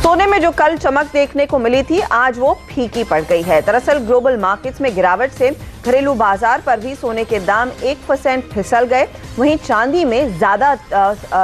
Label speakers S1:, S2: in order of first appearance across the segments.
S1: सोने में जो कल चमक देखने को मिली थी, आज वो फीकी पड़ गई है। दरअसल ग्लोबल मार्केट्स में गिरावट से घरेलू बाजार पर भी सोने के दाम 1% फिसल गए। वहीं चांदी में ज्यादा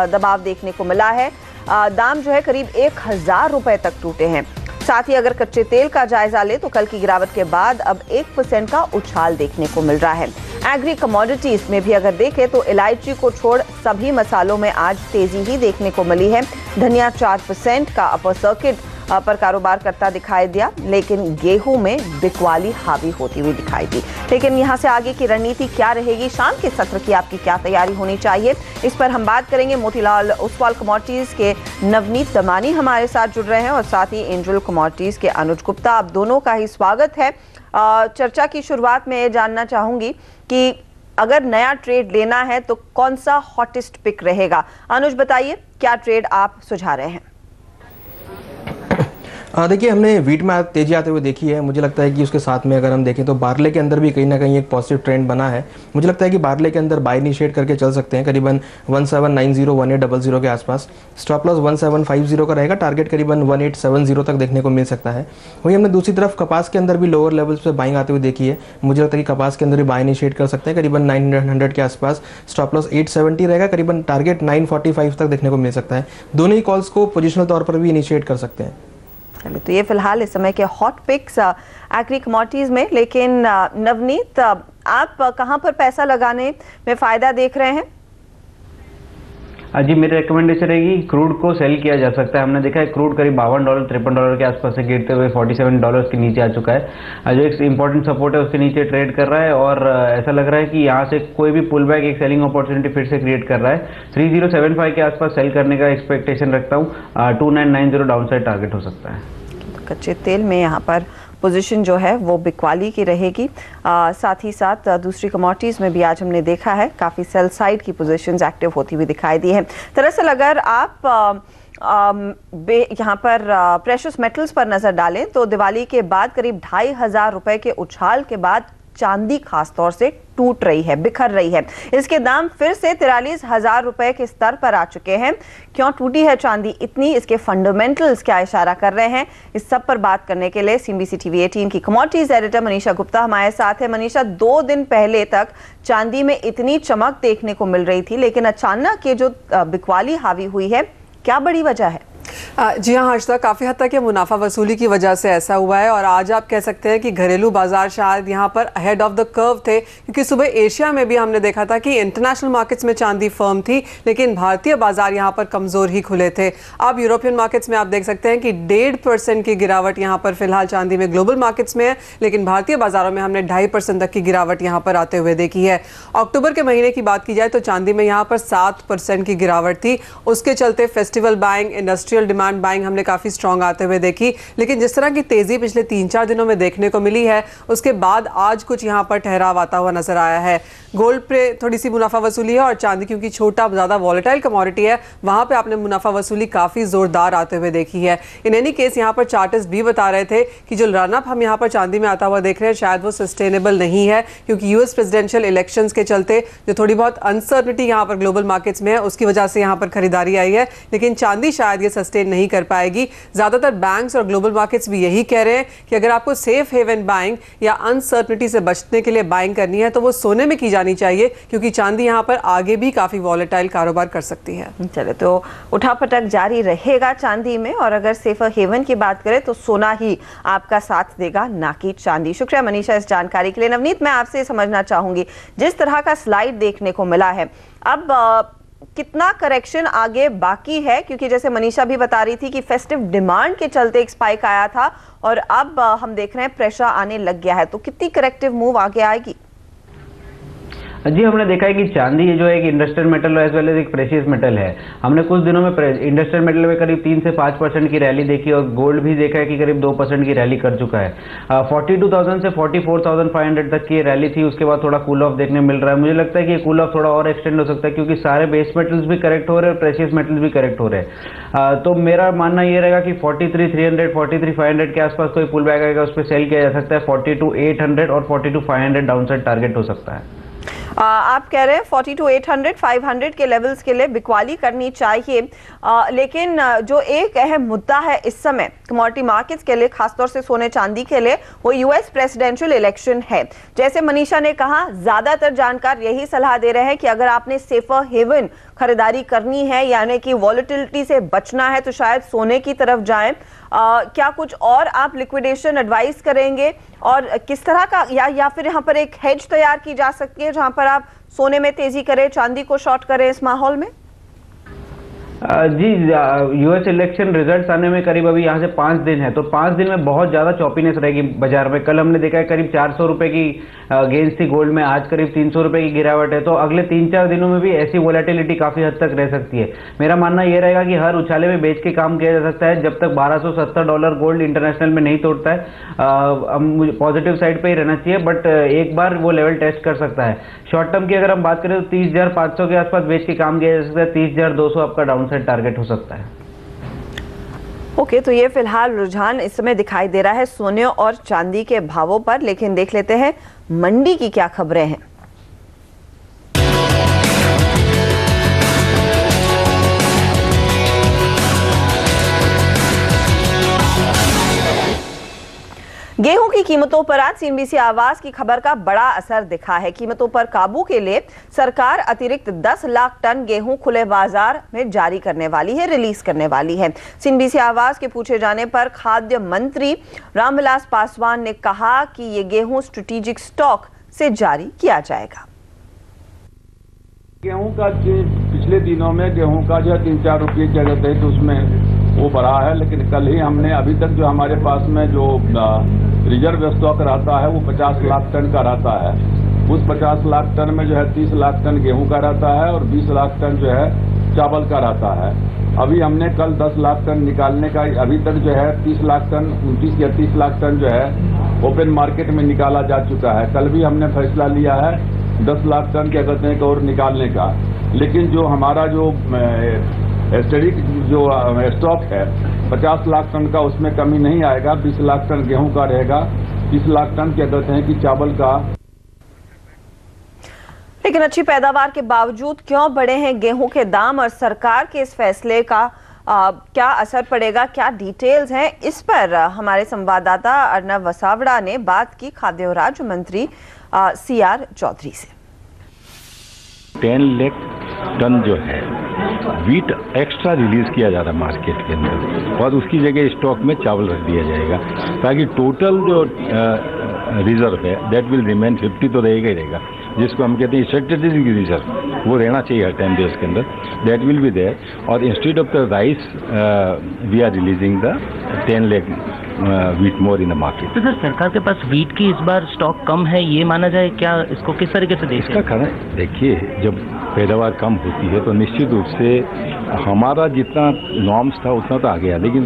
S1: दबाव देखने को मिला है। दाम जो है करीब 1000 रुपए तक टूटे हैं। साथ ही अगर कच्चे तेल का जायजा ले तो कल की गिरावट के बाद अब 1% का उछाल देखने को मिल रहा है। एग्री कमोडिटीज में भी अगर देखें तो इलायची को छोड़ सभी मसालों में आज तेजी ही देखने को मिली है। धनिया 4% का अपर सर्किट पर कारोबार करता दिखाई दिया, लेकिन गेहूं में बिकवाली हावी होती हुई दिखाई दी। लेकिन यहां से आगे की रणनीति क्या रहेगी, शाम के सत्र की आपकी क्या तैयारी होनी चाहिए, इस पर हम बात करेंगे। मोतीलाल ओसवाल कमोडिटीज के नवनीत दमानी हमारे साथ जुड़ रहे हैं और साथ ही एंजल कमोडिटीज के अनुज गुप्ता। आप दोनों का ही स्वागत है। चर्चा की शुरुआत में ये जानना चाहूंगी कि अगर नया ट्रेड लेना है तो कौन सा हॉटेस्ट पिक रहेगा। अनुज बताइए, क्या ट्रेड आप सुझा रहे हैं?
S2: देखिए, हमने व्हीट में तेजी आते हुए देखी है। मुझे लगता है कि उसके साथ में अगर हम देखें तो बार्ले के अंदर भी कहीं ना कहीं एक पॉजिटिव ट्रेंड बना है। मुझे लगता है कि बार्ले के अंदर बाय इनिशिएट करके चल सकते हैं करीबन 1790 1800 के आसपास। स्टॉप लॉस 1750 का रहेगा, टारगेट करीबन 1870 तक देखने को मिल सकता है। वहीं हमने दूसरी तरफ कपास के अंदर भी लोअर लेवल्स पे बाइंग आते हुए देखी है। मुझे लगता है कि कपास के अंदर भी बाय इनिशिएट कर सकते हैं करीबन 900 के आसपास। स्टॉप लॉस 870 रहेगा, करीबन टारगेट 945 तक देखने को मिल सकता है। दोनों ही कॉल्स को पोजिशनल तौर पर भी इनिशिएट कर सकते हैं।
S1: चलिए, तो ये फिलहाल इस समय के हॉट पिक्स एग्री कमोडिटीज में। लेकिन नवनीत, आप कहां पर पैसा लगाने में फायदा देख रहे हैं?
S3: जी, मेरी रिकमेंडेशन रहेगी क्रूड को सेल किया जा सकता है। हमने देखा है क्रूड करीब $52 $53 के आसपास से गिरते हुए $47 के नीचे आ चुका है। जो एक इंपॉर्टेंट सपोर्ट है उसके नीचे ट्रेड कर रहा है और ऐसा लग रहा है कि यहाँ से कोई भी पुल बैक एक सेलिंग अपॉर्चुनिटी फिर से क्रिएट कर रहा है। 3075 के आसपास सेल करने का एक्सपेक्टेशन रखता हूँ। 2990 डाउन साइड टारगेट हो सकता है।
S1: कच्चे तेल में यहाँ पर पोजीशन जो है वो बिकवाली की रहेगी। साथ ही साथ दूसरी कमोडिटीज में भी आज हमने देखा है काफ़ी सेल साइड की पोजीशंस एक्टिव होती हुई दिखाई दी है। दरअसल अगर आप यहाँ पर प्रेशियस मेटल्स पर नज़र डालें तो दिवाली के बाद करीब 2500 रुपए के उछाल के बाद चांदी खास तौर से टूट रही है, बिखर रही है। इसके दाम फिर से 43,000 रुपए के स्तर पर आ चुके हैं। क्यों टूटी है चांदी इतनी, इसके फंडामेंटल्स क्या इशारा कर रहे हैं, इस सब पर बात करने के लिए CNBC TV 18 की कमोडिटीज एडिटर मनीषा गुप्ता हमारे साथ है। मनीषा, 2 दिन पहले तक चांदी में इतनी चमक देखने को मिल रही थी, लेकिन अचानक ये जो बिकवाली हावी हुई है, क्या बड़ी वजह है?
S4: जी हाँ हर्षदा, काफ़ी हद तक ये मुनाफा वसूली की वजह से ऐसा हुआ है और आज आप कह सकते हैं कि घरेलू बाजार शायद यहाँ पर अहेड ऑफ द कर्व थे, क्योंकि सुबह एशिया में भी हमने देखा था कि इंटरनेशनल मार्केट्स में चांदी फर्म थी, लेकिन भारतीय बाजार यहाँ पर कमज़ोर ही खुले थे। अब यूरोपियन मार्केट्स में आप देख सकते हैं कि 1.5% की गिरावट यहाँ पर फिलहाल चांदी में ग्लोबल मार्केट्स में है, लेकिन भारतीय बाजारों में हमने 2.5% तक की गिरावट यहाँ पर आते हुए देखी है। अक्टूबर के महीने की बात की जाए तो चांदी में यहाँ पर 7% की गिरावट थी। उसके चलते festival buying, industrial demand buying हमने काफी स्ट्रांग आते हुए देखी, लेकिन जिस तरह की तेजी पिछले 3-4 दिनों में देखने को मिली है, उसके बाद आज कुछ यहाँ पर ठहराव आता हुआ नजर आया है। गोल्ड पे थोड़ी सी मुनाफा वसूली है और चांदी क्योंकि छोटा ज्यादा वॉलेटाइल कमोडिटी है, वहां पे आपने मुनाफा वसूली काफी जोरदार आते हुए देखी है। इन एनी केस यहाँ पर चार्टिस्ट भी बता रहे थे कि जो रनअप हम यहाँ पर चांदी में आता हुआ देख रहे हैं शायद वो सस्टेनेबल नहीं है, क्योंकि यूएस प्रेसिडेंशियल इलेक्शंस के चलते जो थोड़ी बहुत अनसर्टनिटी यहाँ पर ग्लोबल मार्केट्स में है, उसकी वजह से यहाँ पर खरीदारी आई है, लेकिन चांदी शायद ये सस्टेन नहीं कर पाएगी। ज्यादातर बैंक्स और ग्लोबल मार्केट्स भी यही कह रहे हैं कि अगर आपको सेफ हेवन बाइंग या अनसर्टनिटी से बचने के लिए बाइंग करनी है तो वो सोने में की जानी चाहिए, क्योंकि चांदी यहाँ पर आगे भी काफी वॉलेटाइल कारोबार कर सकती है।
S1: चले, तो उठापटक जारी रहेगा चांदी में, और अगर सेफर हेवन की बात करें तो सोना ही आपका साथ देगा, ना कि चांदी। शुक्रिया मनीषा इस जानकारी के लिए। नवनीत, मैं आपसे समझना चाहूंगी, जिस तरह का स्लाइड देखने को मिला है, अब कितना करेक्शन आगे बाकी है? क्योंकि जैसे मनीषा भी बता रही थी कि फेस्टिव डिमांड के चलते एक स्पाइक आया था और अब हम देख रहे हैं प्रेशर आने लग गया है, तो कितनी करेक्टिव मूव आगे आएगी?
S3: जी, हमने देखा है कि चांदी जो है एक industrial metal as well as एक प्रेशियस मेटल है। हमने कुछ दिनों में इंडस्ट्रियल मेटल में करीब 3 से 5% की रैली देखी और गोल्ड भी देखा है कि करीब 2% की रैली कर चुका है। 42,000 से 44,500 तक की रैली थी, उसके बाद थोड़ा कूल ऑफ देखने मिल रहा है। मुझे लगता है कि ये कूल ऑफ थोड़ा और एक्सटेंड हो सकता है, क्योंकि सारे बेस मेटल्स भी करेक्ट हो रहे हैं और प्रेशियस मेटल्स भी करेक्ट हो रहे हैं। तो मेरा मानना ये रहेगा कि 43,300 43,500 के आसपास कोई पुल बैक आएगा, उस पर सेल किया जा सकता है। 42,800 और 42,500 डाउन साइड टारगेट हो सकता है।
S1: आप कह रहे हैं 40 to 800, 500 के लेवल्स के लिए बिकवाली करनी चाहिए, लेकिन जो एक अहम मुद्दा है इस समय कमोडिटी मार्केट्स के लिए, खासतौर से सोने चांदी के लिए, वो यूएस प्रेसिडेंशियल इलेक्शन है। जैसे मनीषा ने कहा, ज्यादातर जानकार यही सलाह दे रहे हैं कि अगर आपने सेफर हेवन खरीदारी करनी है, यानी कि वॉलेटिलिटी से बचना है, तो शायद सोने की तरफ जाएं। क्या कुछ और आप लिक्विडेशन एडवाइस करेंगे, और किस तरह का या फिर यहाँ पर एक हेज तैयार की जा सकती है जहां पर आप सोने में तेजी करें, चांदी को शॉर्ट करें इस माहौल में?
S3: जी, यूएस इलेक्शन रिजल्ट्स आने में करीब अभी यहाँ से 5 दिन है, तो 5 दिन में बहुत ज़्यादा चॉपीनेस रहेगी बाजार में। कल हमने देखा है करीब 400 रुपए की गेंस थी गोल्ड में, आज करीब 300 रुपए की गिरावट है। तो अगले 3-4 दिनों में भी ऐसी वोलेटिलिटी काफ़ी हद तक रह सकती है। मेरा मानना यह रहेगा कि हर उछाले में बेच के काम किया जा सकता है जब तक $1270 गोल्ड इंटरनेशनल में नहीं तोड़ता है। पॉजिटिव साइड पर ही रहना चाहिए, बट एक बार वो लेवल टेस्ट कर सकता है। शॉर्ट टर्म की अगर हम बात करें तो 30,500 के आसपास बेच के काम किया जा सकता है। 30,200 आपका डाउन साइड टारगेट हो सकता है।
S1: ओके, तो ये फिलहाल रुझान इस समय दिखाई दे रहा है सोने और चांदी के भावों पर, लेकिन देख लेते हैं मंडी की क्या खबरें हैं। गेहूं की कीमतों पर आज सीएनबीसी आवाज की खबर का बड़ा असर दिखा है। कीमतों पर काबू के लिए सरकार अतिरिक्त 10 लाख टन गेहूं खुले बाजार में जारी करने वाली है, रिलीज करने वाली है। सीएनबीसी आवाज के पूछे जाने पर खाद्य मंत्री रामविलास पासवान ने कहा कि ये गेहूं स्ट्रेटेजिक स्टॉक से जारी किया जाएगा।
S5: गेहूं का पिछले दिनों में गेहूं का जो 3-4 रुपये की जगह है तो उसमें वो बढ़ा है, लेकिन कल ही हमने अभी तक जो हमारे पास में जो रिजर्व स्टॉक रहता है वो 50 लाख टन का रहता है। उस 50 लाख टन में जो है 30 लाख टन गेहूं का रहता है और 20 लाख टन जो है चावल का रहता है। अभी हमने कल 10 लाख टन निकालने का, अभी तक जो है 30 लाख टन, 29 या 30 लाख टन जो है ओपन मार्केट में निकाला जा चुका है। कल भी हमने फैसला लिया है 10 लाख टन क्या कहते हैं और निकालने का। लेकिन जो हमारा जो स्टडी जो स्टॉक है 50 लाख टन का, उसमें कमी नहीं आएगा। 20 लाख टन गेहूं का रहेगा, 30 लाख टन क्या कहते हैं कि चावल का।
S1: लेकिन अच्छी पैदावार के बावजूद क्यों बढ़े हैं गेहूं के दाम, और सरकार के इस फैसले का क्या असर पड़ेगा, क्या डिटेल्स हैं, इस पर हमारे संवाददाता अर्नब वसावड़ा ने बात की खाद्य और राज्य मंत्री CR चौधरी से।
S6: 10 लाख टन जो है वीट एक्स्ट्रा रिलीज किया जा रहा है मार्केट के अंदर, और उसकी जगह स्टॉक में चावल रख दिया जाएगा, ताकि टोटल जो रिजर्व है दैट विल रिमेन 50 तो रहेगा ही रहेगा, जिसको हम कहते हैं स्ट्रेटेजिक रिजर्व, वो रहना चाहिए हर 10 डेज के अंदर, दैट विल बी देयर। और instead of the rice we are releasing the 10 lakh wheat more in the market.
S7: तो सर, सरकार के पास वीट की इस बार स्टॉक कम है, ये माना जाए क्या? इसको किस तरीके से देखें?
S6: इसका कारण देखिए, जब पैदावार कम होती है तो निश्चित रूप से हमारा जितना नॉर्म्स था उतना तो आ गया, लेकिन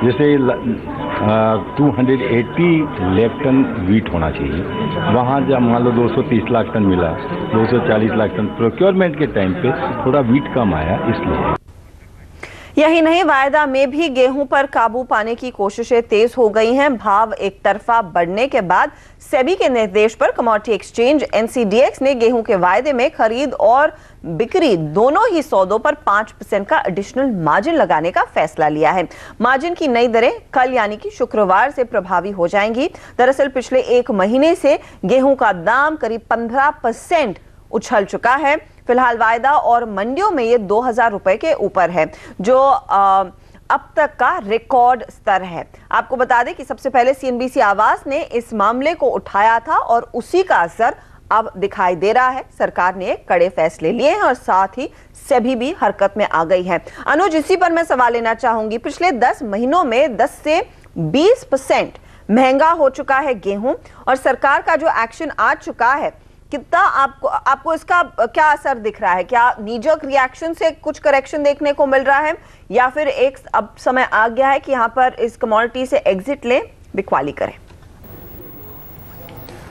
S6: जैसे 280 लाख टन वीट होना चाहिए, वहाँ जब मान लो 230 लाख टन मिला, 240 लाख टन प्रोक्योरमेंट के टाइम पे थोड़ा वीट कम आया, इसलिए।
S1: यही नहीं, वायदा में भी गेहूं पर काबू पाने की कोशिशें तेज हो गई हैं। भाव एक तरफा बढ़ने के बाद सेबी के निर्देश पर कमोडिटी एक्सचेंज NCDX ने गेहूं के वायदे में खरीद और बिक्री दोनों ही सौदों पर 5% का एडिशनल मार्जिन लगाने का फैसला लिया है। मार्जिन की नई दरें कल यानी कि शुक्रवार से प्रभावी हो जाएंगी। दरअसल पिछले 1 महीने से गेहूं का दाम करीब 15% उछल चुका है। फिलहाल वायदा और मंडियों में ये 2000 रुपए के ऊपर है, जो अब तक का रिकॉर्ड स्तर है। आपको बता दें कि सबसे पहले CNBC आवाज ने इस मामले को उठाया था और उसी का असर अब दिखाई दे रहा है। सरकार ने कड़े फैसले लिए हैं और साथ ही सेबी भी हरकत में आ गई है। अनुज, इसी पर मैं सवाल लेना चाहूंगी। पिछले 10 महीनों में 10 से 20% महंगा हो चुका है गेहूं, और सरकार का जो एक्शन आ चुका है, कितना आपको इसका क्या असर दिख रहा है? क्या नीजक रिएक्शन से कुछ करेक्शन देखने को मिल रहा है, या फिर एक अब समय आ गया है कि यहाँ पर इस कमोडिटी से एग्जिट लें, बिकवाली करें?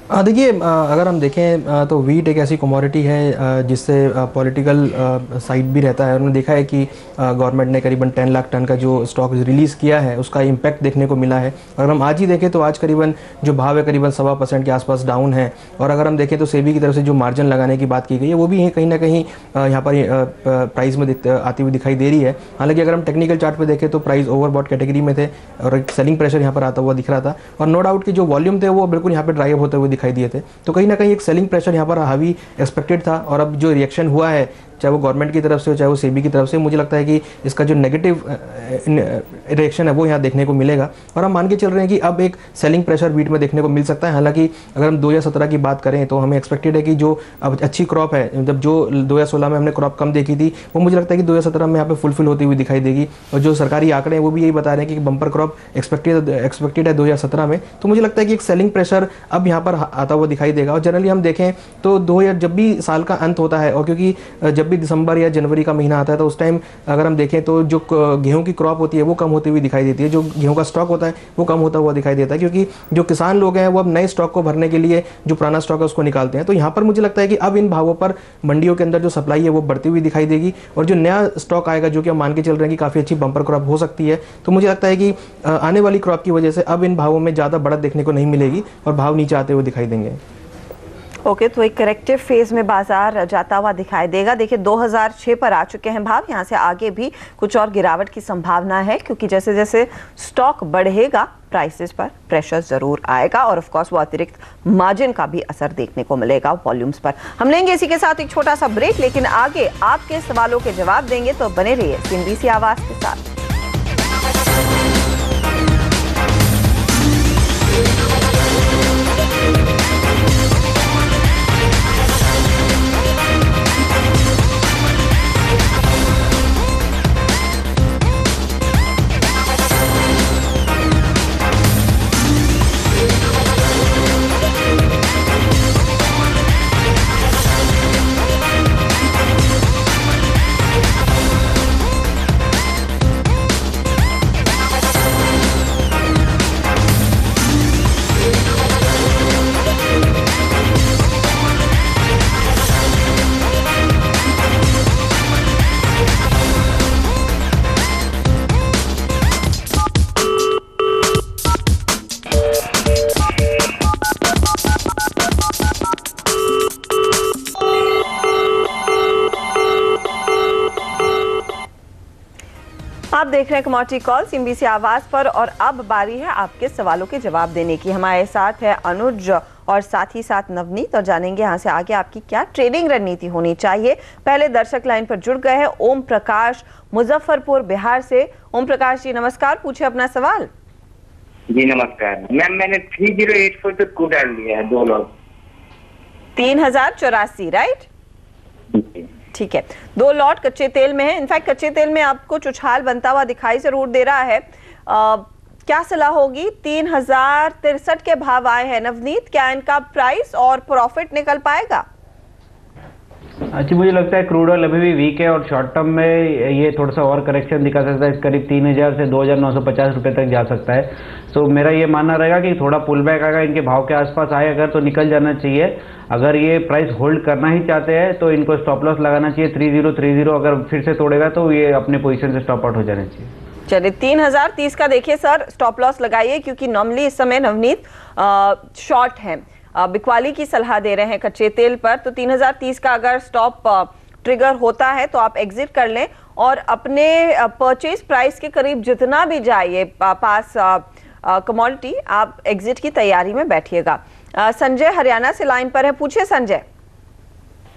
S2: देखिए, अगर हम देखें तो वीट एक ऐसी कमोडिटी है जिससे पॉलिटिकल साइड भी रहता है। उन्होंने देखा है कि गवर्नमेंट ने करीबन 10 लाख टन का जो स्टॉक रिलीज़ किया है उसका इम्पैक्ट देखने को मिला है। अगर हम आज ही देखें तो आज करीबन जो भाव है करीबन 1.25% के आसपास डाउन है। और अगर हम देखें तो सेबी की तरफ से जो मार्जिन लगाने की बात की गई है वो भी कहीं ना कहीं यहाँ पर प्राइस में आती हुई दिखाई दे रही है। हालांकि अगर हम टेक्निकल चार्ट पर देखें तो प्राइस ओवरबॉट कैटेगरी में थे और एक सेलिंग प्रेशर यहाँ पर आता हुआ दिख रहा था। और नो डाउट कि जो वॉल्यूम थे वो बिल्कुल यहाँ पर ड्राइव होते हुए दिखाई दिए थे। तो कहीं ना कहीं एक सेलिंग प्रेशर यहाँ पर हावी एक्सपेक्टेड था। और अब जो रिएक्शन हुआ है चाहे वो गवर्नमेंट की तरफ से हो चाहे वो सेबी की तरफ से, मुझे लगता है कि इसका जो नेगेटिव रिएक्शन है वो यहाँ देखने को मिलेगा। और हम मान के चल रहे हैं कि अब एक सेलिंग प्रेशर वीट में देखने को मिल सकता है। हालांकि अगर हम 2017 की बात करें तो हमें एक्सपेक्टेड है कि जो अब अच्छी क्रॉप है, जब जो 2016 में हमने क्रॉप कम देखी थी वो मुझे लगता है कि 2017 में यहाँ पे फुलफिल होती हुई दिखाई देगी। और जो सरकारी आंकड़े हैं वो भी यही बता रहे हैं कि बम्पर क्रॉप एक्सपेक्टेड है 2017 में। तो मुझे लगता है कि एक सेलिंग प्रेशर अब यहाँ पर आता हुआ दिखाई देगा। और जनरली हम देखें तो जब भी साल का अंत होता है और क्योंकि जब भी दिसंबर या जनवरी का महीना आता है तो उस टाइम अगर हम देखें तो जो गेहूं की क्रॉप होती है वो कम होती हुई दिखाई देती है, जो गेहूं का स्टॉक होता है वो कम होता हुआ दिखाई देता है, क्योंकि जो किसान लोग हैं वो अब नए स्टॉक को भरने के लिए जो पुराना स्टॉक है उसको निकालते हैं। तो यहाँ पर मुझे लगता है कि अब इन भावों पर मंडियों के अंदर जो सप्लाई है वो बढ़ती हुई दिखाई देगी। और जो नया स्टॉक आएगा जो कि हम मान के चल रहे हैं कि काफ़ी अच्छी बम्पर क्रॉप हो सकती है, तो मुझे लगता है कि आने वाली क्रॉप की वजह से अब इन भावों में ज़्यादा बढ़त देखने को नहीं मिलेगी और भाव नीचे आते हुए दिखाई देंगे।
S1: ओके, तो एक करेक्टिव फेज में बाजार जाता हुआ दिखाई देगा। देखिए 2006 पर आ चुके हैं भाव, यहाँ से आगे भी कुछ और गिरावट की संभावना है, क्योंकि जैसे जैसे स्टॉक बढ़ेगा प्राइसेस पर प्रेशर जरूर आएगा और ऑफ कोर्स वो अतिरिक्त मार्जिन का भी असर देखने को मिलेगा वॉल्यूम्स पर। हम लेंगे इसी के साथ एक छोटा सा ब्रेक, लेकिन आगे आपके सवालों के जवाब देंगे, तो बने रहिए CNBC आवाज के साथ। आप देख रहे हैं कमोडिटी कॉल CNBC आवाज पर और अब बारी है आपके सवालों के जवाब देने की। हमारे साथ है अनुज और साथ ही साथ नवनीत, और जानेंगे यहाँ से आगे आपकी क्या ट्रेडिंग रणनीति होनी चाहिए। पहले दर्शक लाइन पर जुड़ गए हैं ओम प्रकाश मुजफ्फरपुर बिहार से। ओम प्रकाश जी नमस्कार, पूछे अपना सवाल।
S8: जी नमस्कार मैम, मैंने 3084 पे कूद डाल लिया है 2 लॉट
S1: 3084, राइट? ठीक है, 2 लॉट कच्चे तेल में है। इनफैक्ट कच्चे तेल में आपको उछाल बनता हुआ दिखाई जरूर दे रहा है। क्या सलाह होगी? 3063 के भाव आए हैं नवनीत, क्या इनका प्राइस और प्रॉफिट निकल पाएगा?
S3: अच्छा, मुझे लगता है क्रूड ऑयल अभी भी वीक है और शॉर्ट टर्म में ये थोड़ा सा और करेक्शन दिखा सकता है, करीब 3000 से 2950 रुपए तक जा सकता है। तो मेरा ये मानना रहेगा कि थोड़ा पुल बैक आएगा, इनके भाव के आसपास आए अगर तो निकल जाना चाहिए। अगर ये प्राइस होल्ड करना ही चाहते हैं तो इनको स्टॉप लॉस लगाना चाहिए 3030। अगर फिर से तोड़ेगा तो ये अपने पोजीशन से स्टॉप आउट हो जाना चाहिए।
S1: चलिए 3030 का देखिए सर, स्टॉप लॉस लगाइए, क्योंकि नॉर्मली इस समय नवनीत शॉर्ट है, बिकवाली की सलाह दे रहे हैं कच्चे तेल पर। तो 3030 का अगर स्टॉप ट्रिगर होता है तो आप एग्जिट कर लें और अपने परचेज प्राइस के करीब जितना भी जाए पास कमोडिटी, आप एग्जिट की तैयारी में बैठिएगा। संजय हरियाणा से लाइन पर है, पूछिए संजय।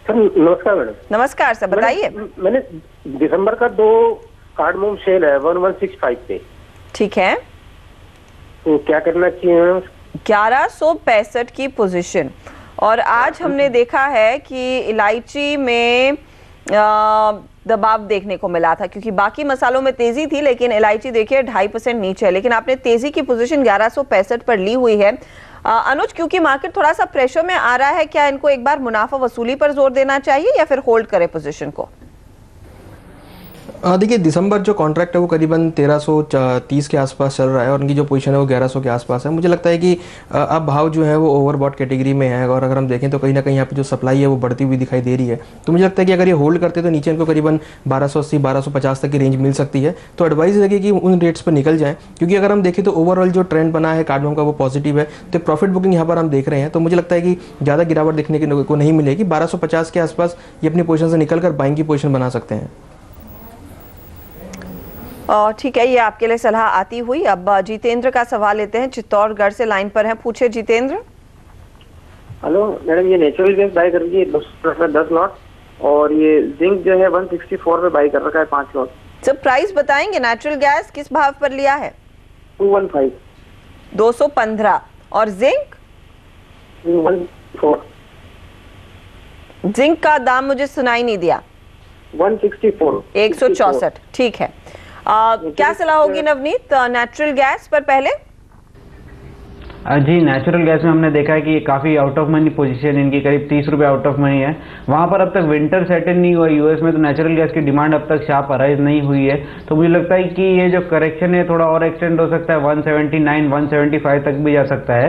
S9: सर नमस्कार मैडम।
S1: नमस्कार सर, बताइए।
S9: मैंने दिसंबर का 2 कार्डमोम सेल है 1165 पे।
S1: ठीक है,
S9: तो क्या करना चाहिए मैम?
S1: 1165 की पोजीशन, और आज हमने देखा है कि इलायची में दबाव देखने को मिला था, क्योंकि बाकी मसालों में तेजी थी लेकिन इलायची देखिए 2.5% नीचे है, लेकिन आपने तेजी की पोजीशन 1165 पर ली हुई है। अनुज, क्योंकि मार्केट थोड़ा सा प्रेशर में आ रहा है, क्या इनको एक बार मुनाफा वसूली पर जोर देना चाहिए या फिर होल्ड करें पोजीशन को?
S2: देखिए दिसंबर जो कॉन्ट्रैक्ट है वो करीबन 1330 के आसपास चल रहा है और उनकी जो पोजीशन है वो 1100 के आसपास है। मुझे लगता है कि अब भाव जो है वो ओवरबॉट कैटेगरी में है और अगर हम देखें तो कहीं ना कहीं यहाँ पे जो सप्लाई है वो बढ़ती हुई दिखाई दे रही है। तो मुझे लगता है कि अगर ये होल्ड करते तो नीचे इनको करीबन 1280 1250 तक की रेंज मिल सकती है। तो एडवाइस है कि उन रेट्स पर निकल जाएँ, क्योंकि अगर हम देखें तो ओवरऑल जो ट्रेंड बना है कार्डमम का वो पॉजिटिव है। तो प्रॉफिट बुकिंग यहाँ पर हम देख रहे हैं, तो मुझे लगता है कि ज़्यादा गिरावट देखने को नहीं मिलेगी। 1250 के आसपास ये अपनी पोजीशन से निकलकर बाइंग की पोजीशन बना सकते हैं।
S1: ठीक है, ये आपके लिए सलाह आती हुई। अब जितेंद्र का सवाल लेते हैं, चित्तौड़गढ़ से लाइन पर हैं, पूछे जितेंद्र।
S9: हेलो मैडम, ये नेचुरल गैस बाई कर रही है 10 लॉट और ये जिंक जो है 164 पे बाई कर रखा है 5 लॉट।
S1: सब प्राइस बताएंगे? नेचुरल गैस किस भाव पर लिया है?
S9: 215
S1: 215 और जिंक
S9: 164।
S1: जिंक का दाम मुझे सुनाई नहीं दिया।
S9: 164
S1: 164। ठीक है, क्या सलाह होगी नवनीत नेचुरल गैस पर? पहले
S3: जी, नेचुरल गैस में हमने देखा है कि ये काफ़ी आउट ऑफ मनी पोजीशन इनकी करीब 30 रुपये आउट ऑफ मनी है। वहाँ पर अब तक विंटर सेट इन नहीं हुआ यूएस में, तो नेचुरल गैस की डिमांड अब तक शार्प अराइज नहीं हुई है। तो मुझे लगता है कि ये जो करेक्शन है थोड़ा और एक्सटेंड हो सकता है, 179 175 तक भी जा सकता है।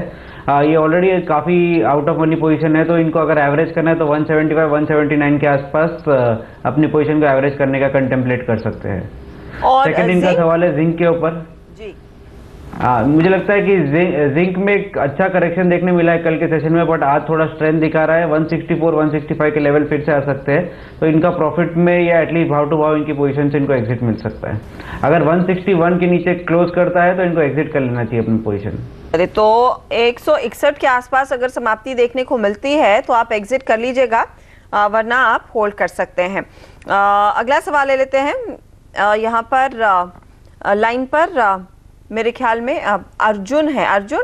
S3: ये ऑलरेडी काफ़ी आउट ऑफ मनी पोजीशन है, तो इनको अगर एवरेज करना है तो 175 179 के आसपास अपनी पोजीशन को एवरेज करने का कंटेम्पलेट कर सकते हैं।
S1: और
S3: सेकंड इनका सवाल है जिंक के ऊपर।
S1: जी,
S3: मुझे लगता है कि जिंक में एक अच्छा करेक्शन देखने मिला है कल के सेशन में, बट आज थोड़ा स्ट्रेंथ दिखा रहा है। 164 165 के लेवल फिर से आ सकते हैं, तो इनका प्रॉफिट में या एटलीस्ट भाव टू भाव इनकी पोजीशन से इनको एग्जिट मिल सकता है। अगर 161 के नीचे क्लोज करता है तो इनको एग्जिट कर लेना चाहिए अपनी पोजीशन।
S1: अरे तो 161 के आसपास अगर समाप्ति देखने को मिलती है तो आप एग्जिट कर लीजिएगा, वरना आप होल्ड कर सकते हैं। अगला सवाल ले लेते हैं। यहाँ पर लाइन पर मेरे ख्याल में अर्जुन है। अर्जुन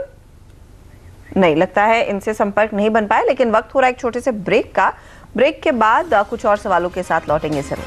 S1: नहीं, लगता है इनसे संपर्क नहीं बन पाया, लेकिन वक्त हो रहा है एक छोटे से ब्रेक का। ब्रेक के बाद कुछ और सवालों के साथ लौटेंगे सर।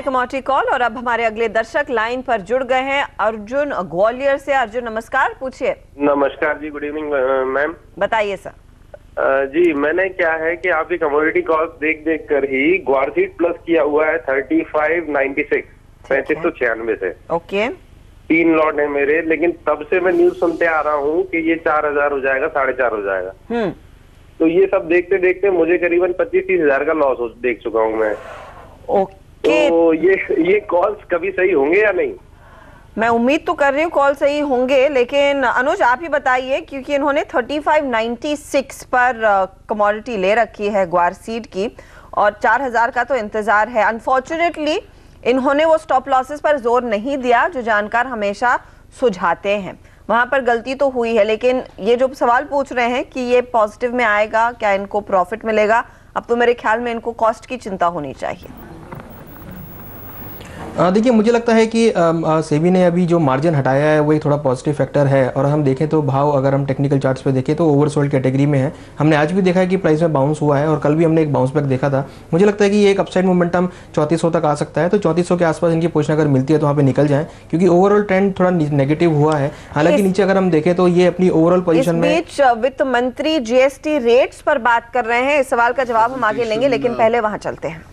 S1: कमोडिटी कॉल और अब हमारे अगले दर्शक लाइन पर जुड़ गए हैं। अर्जुन ग्वालियर से। अर्जुन नमस्कार, पूछिए।
S10: नमस्कार जी, गुड इवनिंग मैम। बताइए
S1: सर।
S10: जी, मैंने क्या है कि आपकी कमोडिटी कॉल देख देख कर ही ग्वारसीड प्लस किया हुआ है 3596 3596 से।
S1: ओके,
S10: 3 लॉट है मेरे, लेकिन तब से मैं न्यूज सुनते आ रहा हूँ कि ये 4000 हो जाएगा, 4.5 हो जाएगा। तो ये सब देखते देखते मुझे करीबन 25-30 हजार का लॉस देख चुका हूँ मैं। तो ये कॉल्स कभी सही होंगे या नहीं?
S1: मैं उम्मीद तो कर रही हूँ कॉल सही होंगे, लेकिन अनुज आप ही बताइए, क्योंकि इन्होंने 3596 पर कमोडिटी ले रखी है ग्वारसीड की और 4000 का तो इंतजार है। अनफॉर्चुनेटली इन्होंने वो स्टॉप लॉसेस पर जोर नहीं दिया जो जानकार हमेशा सुझाते हैं। वहां पर गलती तो हुई है, लेकिन ये जो सवाल पूछ रहे हैं कि ये पॉजिटिव में आएगा, क्या इनको प्रॉफिट मिलेगा, अब तो मेरे ख्याल में इनको कॉस्ट की चिंता होनी चाहिए।
S2: देखिए मुझे लगता है कि सेबी ने अभी जो मार्जिन हटाया है वही थोड़ा पॉजिटिव फैक्टर है। और हम देखें तो भाव अगर हम टेक्निकल चार्ट्स पे देखें तो ओवरसोल्ड कैटेगरी में है। हमने आज भी देखा है कि प्राइस में बाउंस हुआ है और कल भी हमने एक बाउंस बैक देखा था। मुझे लगता है कि ये एक अपसाइड मोमेंटम 3400 तक आ सकता है, तो 3400 के आसपास इनकी पोजीशन अगर मिलती है तो वहाँ पे निकल जाए, क्योंकि ओवरऑल ट्रेंड थोड़ा नेगेटिव हुआ है। हालांकि नीचे अगर हम देखें तो ये अपनी ओवरऑल पोजीशन में।
S1: वित्त मंत्री जीएसटी रेट्स पर बात कर रहे हैं, इस सवाल का जवाब हम आगे लेंगे, लेकिन पहले वहां चलते हैं।